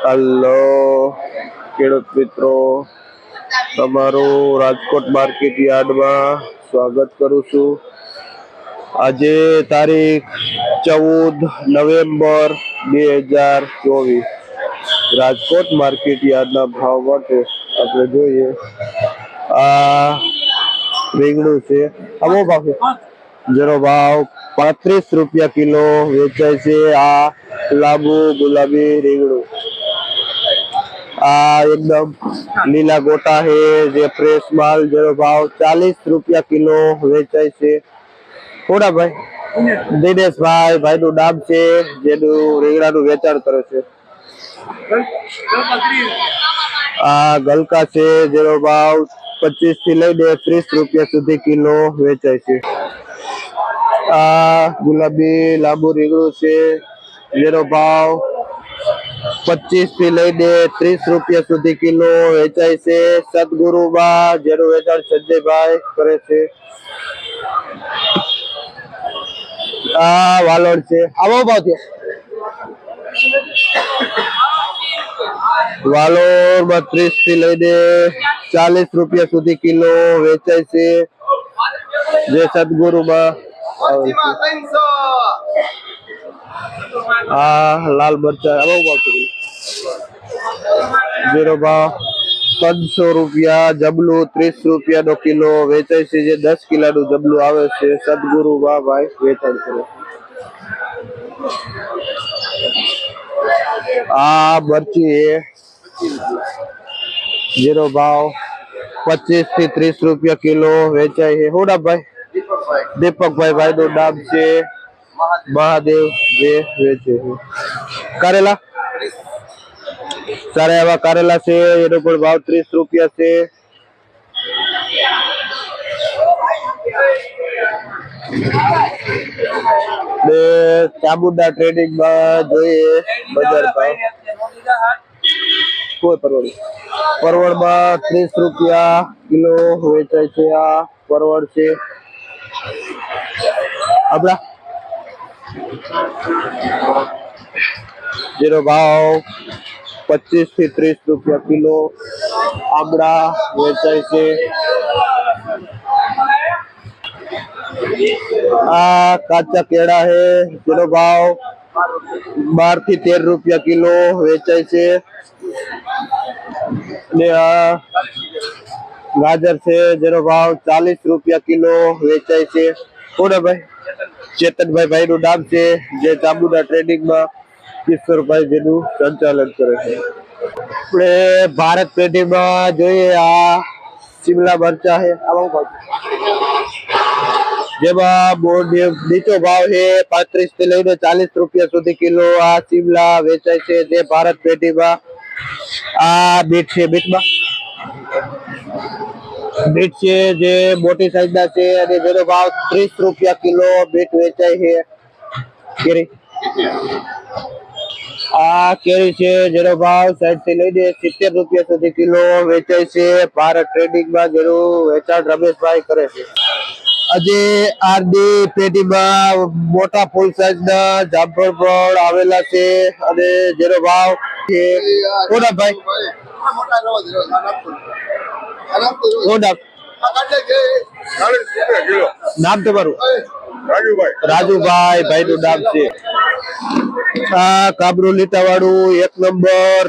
Hello ખેડૂત મિત્રો, તમારું રાજકોટ માર્કેટ યાર્ડમાં સ્વાગત કરું છું. આજે તારીખ 14 નવેમ્બર 2024. રાજકોટ માર્કેટ યાર્ડના ભાવ માટે આપણે જોઈએ. આ રીંગણું છે, આવો ભાવ છે, જેનો ભાવ 35 રૂપિયા કિલો વેચાય છે. આ લાંબુ ગુલાબી રીંગણું, આ एकदम લીલા ગોટા है, જે ફ્રેશ માલ, જેનો ભાવ 40 રૂપિયા કિલો વેચાય છે. થોડા ભાઈ દિનેશભાઈ, ભાઈનું નામ છે, જેનું રીંગણાનું વેચાણ કરે છે. આ ગલકા છે, જેનો ભાવ 25 થી લઈને 30 રૂપિયા સુધી કિલો વેચાય છે. આ ગુલાબી લાંબુ રીંગણું છે, જેનો ભાવ 25 થી લઈને 30 રૂપિયા સુધી કિલો વેચાય છે. સદગુરુમાં, જેનું વેચાણ સંજયભાઈ કરે છે. આ વાલોડ છે, આવો ભાવ છે. વાલોડ 30 થી લઈને 40 રૂપિયા સુધી કિલો વેચાય છે. જે સદગુરુમાં આ લાલ મરચા, આવો ભાવ છે, જેનો ભાવ 500 રૂપિયા. જબલું 30 રૂપિયાનો કિલો વેચાય છે, જે 10 કિલોનું જબલું આવે છે. સદગુરુમાં ભાઈ વેચાણ કરે. આ મરચી છે, જેનો ભાવ 25 થી 30 રૂપિયા કિલો વેચાય છે. હોડા ભાઈ દીપકભાઈ, ભાઈનું નામ છે, મહાદેવ, જે વેચે છે. કારેલા, સારા એવા કારેલા છે, એનો પણ ભાવ 30 રૂપિયા છે. ચામુંડા ટ્રેડિંગમાં જોઈએ બજાર ભાવ. કોઈ પરવળમાં 30 રૂપિયા કિલો વેચાય છે. આ પરવળ છે આપડા, જેનો ભાવ 25 થી 30 રૂપિયા કિલો આંબળા વેચાય છે. આ કાચા કેળા है, જેનો ભાવ 12 થી 13 રૂપિયા કિલો વેચાય છે. ને આ ગાજર છે, જેનો ભાવ 40 રૂપિયા કિલો વેચાય છે. કોને ભાઈ? ચેતનભાઈ, ભાઈનું નામ છે, જે ચામુંડા ટ્રેડિંગમાં કિશોરભાઈ, જેનું સંચાલન કરે છે. આપણે ભારત પેઢીમાં જોઈએ. આ શિમલા મરચા છે, આવો ભાવ, જેમાં નીચો ભાવ છે 35 થી લઈને 40 રૂપિયા સુધી કિલો. આ શિમલા વેચાય છે, જે ભારત પેઢીમાં. આ બીટ છે, બીટ છે, જે મોટી સાઈઝના છે, અને જેનો ભાવ 30 રૂપિયા કિલો બીટ વેચાય છે. કેરી, આ કેરી છે, જેનો ભાવ 60 થી લઈને 70 રૂપિયા સુધી કિલો વેચાય છે. ભારત ટ્રેડિંગમાં, જેનું વેચાણ રમેશભાઈ કરે છે. આજે આરડી પેઢીમાં મોટા ફૂલ સાઈઝના જામફળ પણ આવેલા છે, અને જેનો ભાવ છે કોના ભાઈ નામ તમારું? રાજુભાઈ, ભાઈનું નામ છે. આ કાબરું લીટા વાળું 1 નંબર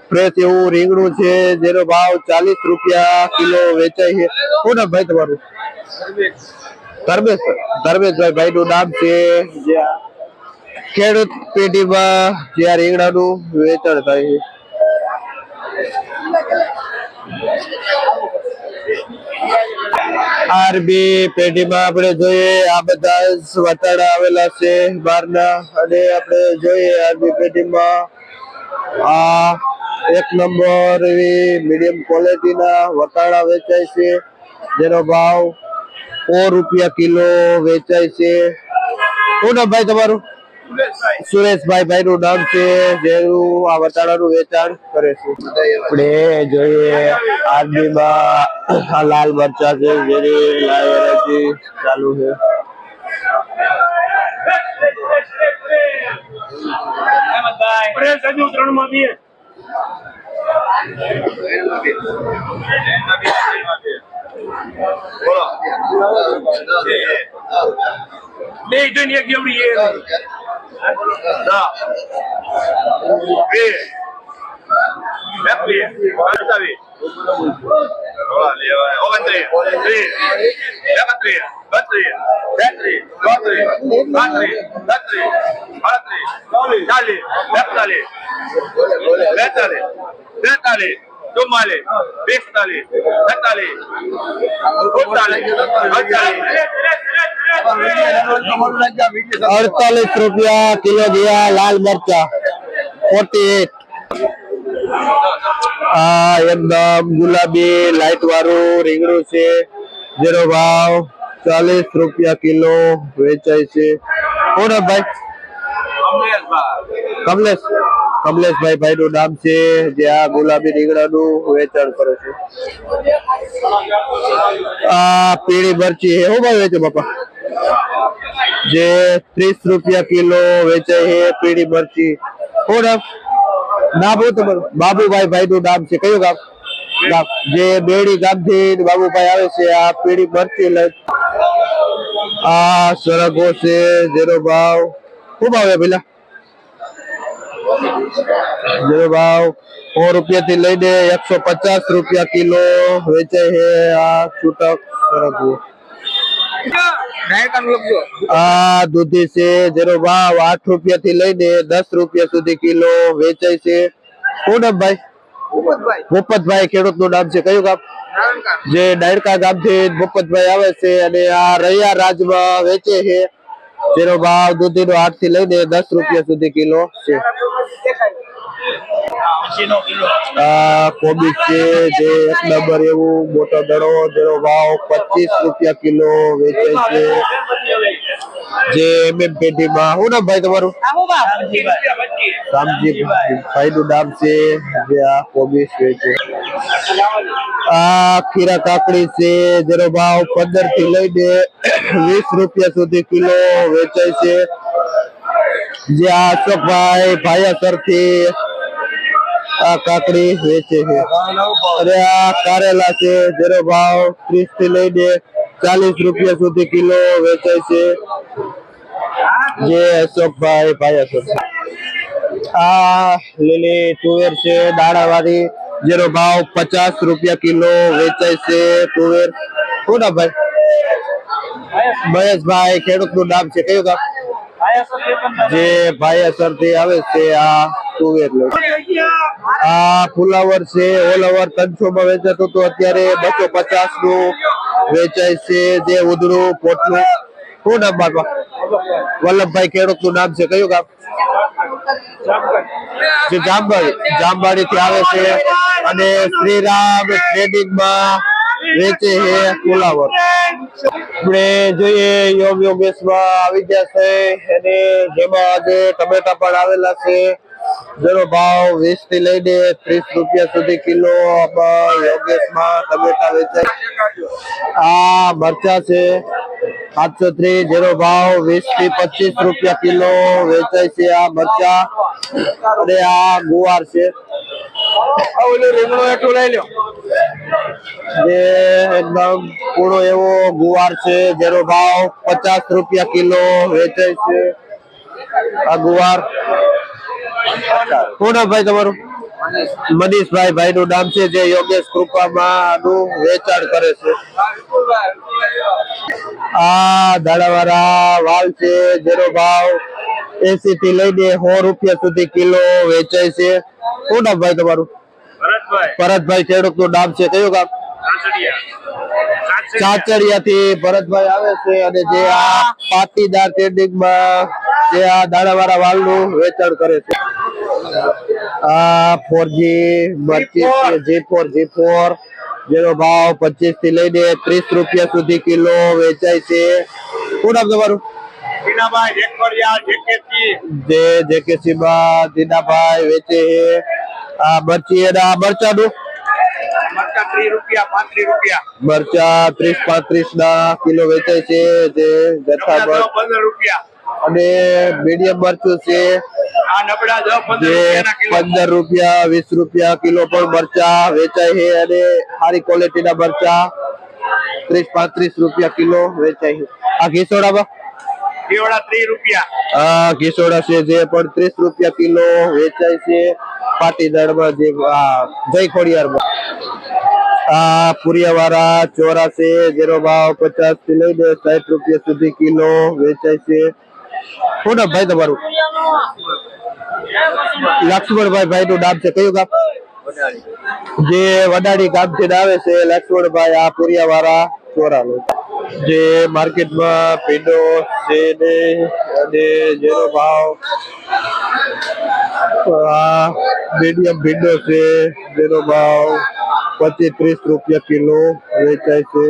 ફ્રેશ એવું રીંગણું છે, જેનો ભાવ 40 રૂપિયા કિલો વેચાય છે. કોના ભાઈ તમારું? ધર્મેશભાઈ, ભાઈનું નામ છે. ખેડૂત પેઢીમાં જ્યાં રીંગણાનું વેચાણ થાય છે. આરબી પેઢીમાં આપણે જોઈએ, આ બધા વટાણા આવેલા છે બહારના, અને આપણે જોઈએ આરબી પેઢીમાં આ 1 નંબર એવી મીડિયમ ક્વોલિટીના વટાણા વેચાય છે, જેનો ભાવ 4 રૂપિયા કિલો વેચાય છે. શું નામ ભાઈ તમારું? સુરેશભાઈ, ભાઈનું નામ છે, જેનું આ વટાણાનું વેચાણ કરે છે. આપણે જોઈએ આરબીમાં આ લાલ મરચા છે, જેની લાઈવ વેરાયટી ચાલુ છે. બે જોઈને એક જેવડી એ દા બે બેપલી બાતાવી ઓલા લેવા ઓવંત્રી ત્રી બેપત્રી બત્રી બેત્રી ચોત્રી પાંત્રી છત્રી અડત્રી ચાલીસ બેતાલીસ બેતાલીસ તેતાલીસ ચુમ્માલીસ પિસ્તાલીસ છેતાલીસ સુડતાલીસ 48 રૂપિયા કિલો દિયા લાલ મરચા 48। આ એકદમ ગુલાબી લાઈટ વાળું રીંગણું છે, જેનો ભાવ 40 રૂપિયા કિલો વેચાય છે। કોણ ભાઈ? કમલેશભાઈ ભાઈ નું નામ છે, જે આ ગુલાબી રીંગણાનું વેચાણ કરે છે। આ પીળી મરચી છે, શું ભાવ વેચે બાપા? જે 30 રૂપિયા કિલો વેચાય છે પીળી મરચી। શું નામ? બાબુભાઈ ભાઈ નું નામ છે। કયું ગામ? જે બેડી ગામ થી બાબુભાઈ આવે છે આ પીળી મરચી લઈ। આ સરગવો છે, જેનો ભાવ શું ભાવ છે પેલા? જેનો ભાવ 100 રૂપિયા થી લઈને 150 રૂપિયા કિલો વેચાય છે આ છૂટક સરગવો। આ દૂધી છે, જેનો ભાવ 8 રૂપિયા થી લઈને 10 રૂપિયા સુધી કિલો વેચાય છે। શું નામ ભાઈ? ભૂપતભાઈ ખેડૂત નું નામ છે। કયું ગામ? જે ડાયરકા ગામ થી ભૂપતભાઈ આવે છે અને આ રૈયા રાજમાં વેચે છે, જેનો ભાવ દૂધી નો 8 થી લઈને 10 રૂપિયા સુધી કિલો છે। આ કોબીજ છે, જે 1 નંબર એવું મોટો દડો, જેનો ભાવ 25 રૂપિયા કિલો વેચાય છે। જે એમએમ પેઢીમાં શું નામ ભાઈ તમારું? રામજી ભાઈ નું નામ છે, જે આ કોબીજ વેચે। આ ખીરા કાકડી છે, જેનો ભાવ 15 થી લઈને 20 રૂપિયા સુધી કિલો વેચાય છે। જે આ અશોકભાઈ ભાયાસર થી આ કાકડી વેચે છે। અને આ કારેલા છે, જેનો ભાવ 30 થી લઈને 40 રૂપિયા સુધી કિલો વેચાય છે। જે અશોકભાઈ ભાયાસર। આ લીલી તુવેર છે દાણાવાળી, જેનો ભાવ 50 રૂપિયા કિલો વેચાય છે તુવેર। શું નામ ભાઈ? મહેશભાઈ ખેડૂત નું નામ છે। કયું ગામ? જે ભાયાસર થી આવે છે આ તુવેર લે। આ ફુલાવર છે, ઓલ ઓવર 300 માં વેચાતું તો અત્યારે 250 નું વેચાય છે। જે ઉધડું પોટલું। શું નામ બાપા? વલ્લભભાઈ ખેડૂત નું નામ છે। કયું ગામ? જે જામબાડી થી આવે છે અને શ્રીરામ ટ્રેડિંગ માં વેચે છે ફુલાવર। આપણે જોઈએ યોગેશ માં આવી ગયા છે, અને જેમાં આજે ટમેટા પણ આવેલા છે, જેનો ભાવ 20 થી લઈને 30 રૂપિયા સુધી કિલો યોગેશ માં ટમેટા વેચાય। આ મરચા છે 730, જેનો ભાવ 20 થી 25 રૂપિયા કિલો વેચાય છે આ મરચા। અને આ ગુવાર છે, જે એકદમ પૂરો એવો ગુવાર છે, જેનો ભાવ 50 રૂપિયા કિલો વેચાય છે આ ગુવાર। શું નામ ભાઈ તમારું? મનીષભાઈ ભાઈ નું નામ છે, જે યોગેશ કૃપામાં આનું વેચાણ કરે છે। આ દાણાવાળા વાલ છે, જેનો ભાવ 80 થી લઈને 100 રૂપિયા સુધી કિલો વેચાય છે। શું નામ ભાઈ તમારું? ભરતભાઈ ખેડૂત નું નામ છે। કયું ગામ? ચાચડિયા થી ભરતભાઈ આવે છે, અને જે આ પાટીદાર ટ્રેડિંગ માં જે આ દાણાવાળા વાલ નું વેચાણ કરે છે। આ 4G મરચી છે, G4, જેનો ભાવ 25 થી લઈને 30 રૂપિયા સુધી કિલો વેચાય છે। શું નામ તમારું? જે જેકેસી માં દીનાભાઈ વેચે છે આ મરચી। અને આ મરચાનું મરચા 30-35 ના કિલો વેચાય છે, જે જથ્થાબંધ 15 રૂપિયા અને મીડિયમ મરચું છે આ નબળા 10-15 જે રૂપિયાના કિલો 15 રૂપિયા 20 રૂપિયા કિલો પણ મરચા વેચાય છે અને સારી ક્વોલિટીના મરચા 30-35 રૂપિયા કિલો વેચાય છે. આ ઘીસોડામાં કેવડા 30 રૂપિયા. આ ઘીસોડા છે જે પણ 30 રૂપિયા કિલો વેચાય છે. પાટીદારમાં જે જય ખોડિયારમાં આ પુરિયાવાળા ચોરા છે જેનો ભાવ 50 થી લઈને 60 રૂપિયા સુધી કિલો વેચાય છે. શું નામ ભાઈ તમારું? લક્ષ્મણભાઈ ભાઈ નું નામ છે. કયું ગામ? જે વડાડી ગામ થી આવે છે લક્ષ્મણભાઈ આ પુરિયાવાળા ચોરા જે માર્કેટમાં ભીંડો છે ને અને જેનો ભાવ મીડિયમ ભીંડો છે જેનો ભાવ 25-30 રૂપિયા કિલો વેચાય છે.